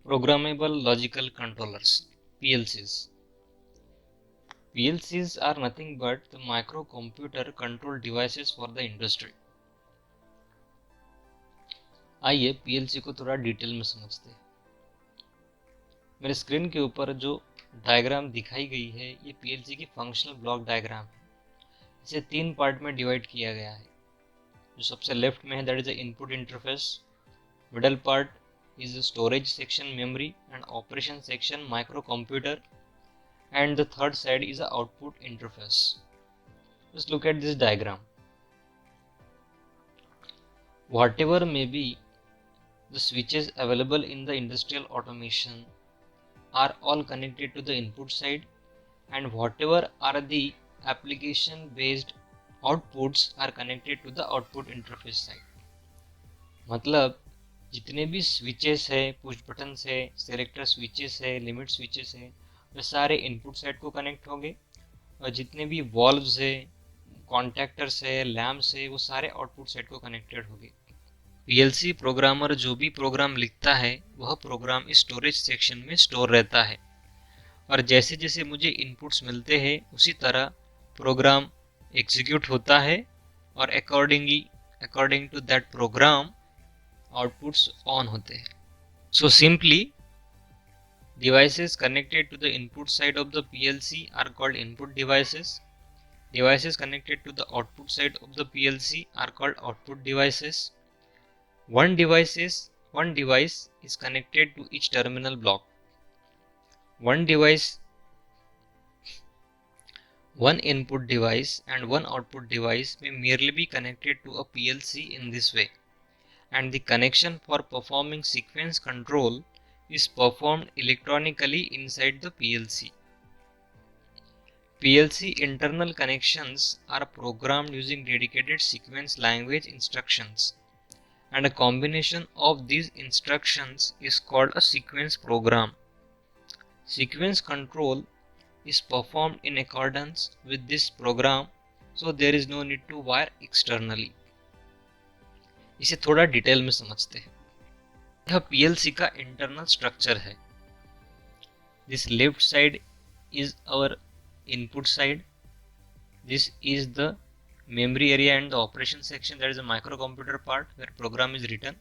Programmable Logical Controllers, PLCs. PLCs are nothing but the microcomputer control devices for the industry. आइए PLC को थोड़ा detail में समझते हैं। मेरे स्क्रीन के ऊपर जो डायग्राम दिखाई गई है ये PLC की फंक्शनल ब्लॉक डायग्राम है। इसे 3 पार्ट में डिवाइड किया गया है। जो सबसे लेफ्ट में है that is the input interface, middle part is storage section memory and operation section microcomputer, and the third side is the output interface. Just look at this diagram. Whatever may be the switches available in the industrial automation are all connected to the input side, and whatever are the application based outputs are connected to the output interface side. मतलब जितने भी switches है, push buttons है, selector switches है, limit switches है, वे सारे input side को connect होंगे, और जितने भी वॉल्व्स है, कॉन्टैक्टर्स है, लैम्प्स है, वो सारे आउटपुट साइड को कनेक्टेड होंगे। पीएलसी प्रोग्रामर जो भी प्रोग्राम लिखता है वह प्रोग्राम इस स्टोरेज सेक्शन में स्टोर रहता है, और जैसे जैसे मुझे इनपुट्स मिलते हैं उसी तरह प्रोग्राम एग्जीक्यूट होता है, और according to that program outputs on होते हैं। So simply, devices connected to the input side of the PLC are called input devices. Devices connected to the output side of the PLC are called output devices. One device is connected to each terminal block. One input device and one output device may merely be connected to a PLC in this way, and the connection for performing sequence control is performed electronically inside the PLC. PLC internal connections are programmed using dedicated sequence language instructions, and a combination of these instructions is called a sequence program. Sequence control is performed in accordance with this program, so there is no need to wire externally. इसे थोड़ा detail में समझते हैं। यह PLC का internal structure है। This left side is our input side, this is the memory area and the operation section, that is a microcomputer part where program is written,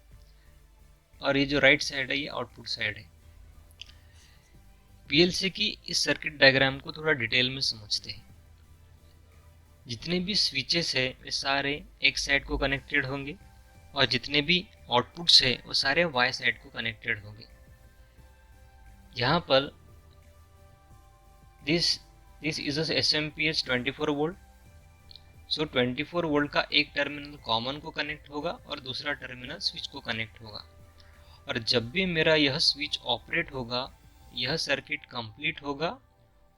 और ये जो राइट साइड है ये आउटपुट साइड है। PLC की इस circuit diagram को थोड़ा डिटेल में समझते हैं। जितने भी स्विचेस है वे सारे एक साइड को कनेक्टेड होंगे, और जितने भी आउटपुट्स है वो सारे वाई साइड को कनेक्टेड होंगे। यहाँ पर this is SMPS 24 volt. So 24 volt का एक टर्मिनल कॉमन को कनेक्ट होगा और दूसरा टर्मिनल स्विच को कनेक्ट होगा, और जब भी मेरा यह स्विच ऑपरेट होगा यह सर्किट कंप्लीट होगा,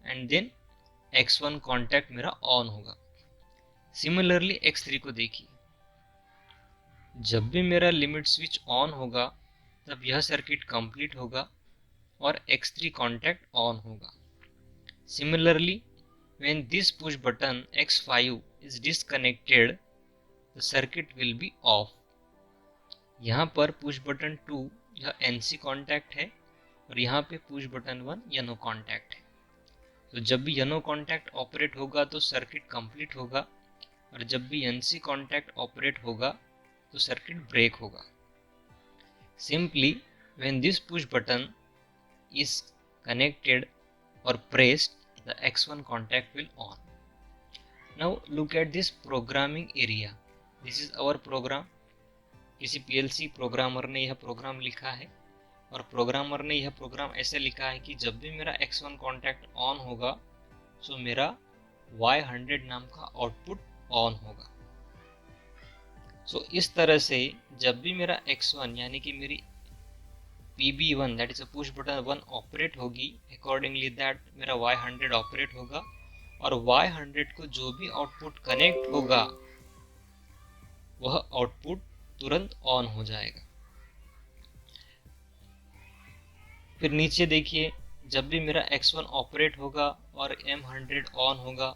एंड देन X1 कॉन्टैक्ट मेरा ऑन होगा। सिमिलरली X3 को देखिए, जब भी मेरा लिमिट स्विच ऑन होगा तब यह सर्किट कंप्लीट होगा और X3 कॉन्टैक्ट ऑन होगा। Similarly when this push button X5 is disconnected, the circuit will be off. यहाँ पर पुश बटन 2 यह NC कॉन्टैक्ट है, और यहाँ पे पुश बटन 1 यह नो कॉन्टैक्ट है। तो जब भी यह नो कॉन्टैक्ट ऑपरेट होगा तो सर्किट कंप्लीट होगा, और जब भी NC कॉन्टैक्ट ऑपरेट होगा तो सर्किट ब्रेक होगा। Simply, when this push button is connected or pressed, the X1 contact will on. Now look at this programming area. This is our program. किसी PLC programmer ने यह programme लिखा है, और programmer ने यह प्रोग्राम ऐसे लिखा है कि जब भी मेरा X1 कॉन्टैक्ट ऑन होगा तो मेरा Y100 नाम का आउटपुट ऑन होगा। सो इस तरह से जब भी मेरा X1 यानी कि मेरी PB1 that is push button 1 operate होगी, अकॉर्डिंगली दैट मेरा Y100 ऑपरेट होगा, और Y100 को जो भी आउटपुट कनेक्ट होगा वह आउटपुट तुरंत ऑन हो जाएगा। फिर नीचे देखिए, जब भी मेरा X1 ऑपरेट होगा और M100 ऑन होगा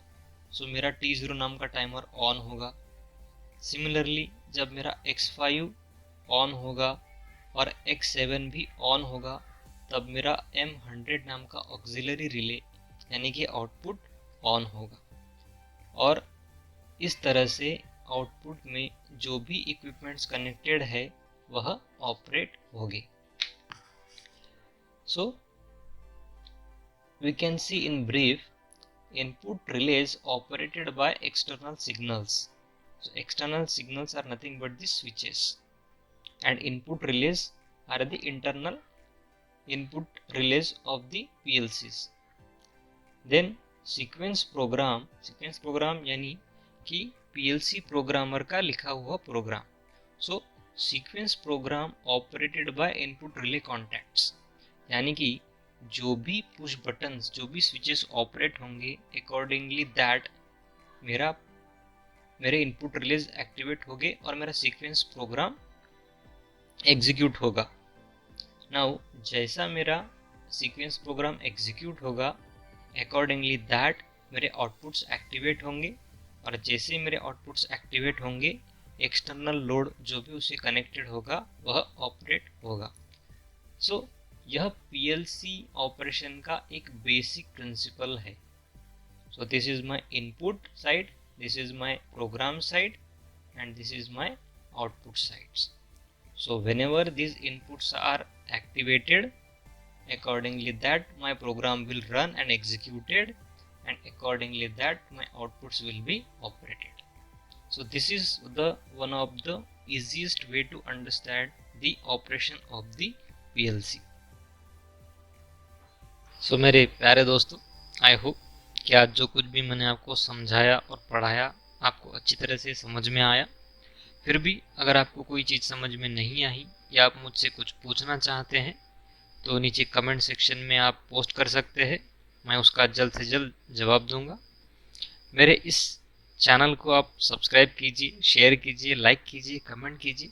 सो मेरा T0 नाम का टाइमर ऑन होगा। सिमिलरली जब मेरा X5 ऑन होगा और X7 भी ऑन होगा तब मेरा M100 नाम का ऑक्सिलरी रिले यानी कि आउटपुट ऑन होगा और इस तरह से आउटपुट में जो भी इक्विपमेंट्स कनेक्टेड है वह ऑपरेट होगी। So we can see in brief input relays operated by external signals. So external signals are nothing but the switches and input relays are the internal input relays of the PLCs. Then sequence program यानी कि PLC programmer का लिखा हुआ programme. So sequence program operated by input relay contacts यानी कि जो भी push buttons जो भी स्विचेस ऑपरेट होंगे अकॉर्डिंगली दैट मेरे इनपुट रिलेज एक्टिवेट होंगे और मेरा सीक्वेंस प्रोग्राम एग्जीक्यूट होगा। नाउ जैसा मेरा सीक्वेंस प्रोग्राम एग्जीक्यूट होगा अकॉर्डिंगली दैट मेरे आउटपुट्स एक्टिवेट होंगे और जैसे मेरे आउटपुट्स एक्टिवेट होंगे एक्सटर्नल लोड जो भी उसे कनेक्टेड होगा वह ऑपरेट होगा। सो यह PLC ऑपरेशन का एक बेसिक प्रिंसिपल है। So this is my input side, this is my program side and this is my output sides. So whenever these inputs are activated accordingly that my program will run and executed and accordingly that my outputs will be operated. So this is the one of the easiest way to understand the operation of the PLC. सो मेरे प्यारे दोस्तों, I hope कि आज जो कुछ भी मैंने आपको समझाया और पढ़ाया आपको अच्छी तरह से समझ में आया। फिर भी अगर आपको कोई चीज़ समझ में नहीं आई या आप मुझसे कुछ पूछना चाहते हैं तो नीचे कमेंट सेक्शन में आप पोस्ट कर सकते हैं, मैं उसका जल्द से जल्द जवाब दूंगा। मेरे इस चैनल को आप सब्सक्राइब कीजिए, शेयर कीजिए, लाइक कीजिए, कमेंट कीजिए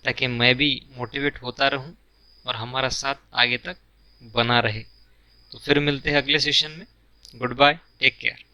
ताकि मैं भी मोटिवेट होता रहूं और हमारा साथ आगे तक बना रहे। तो फिर मिलते हैं अगले सेशन में। Goodbye, take care.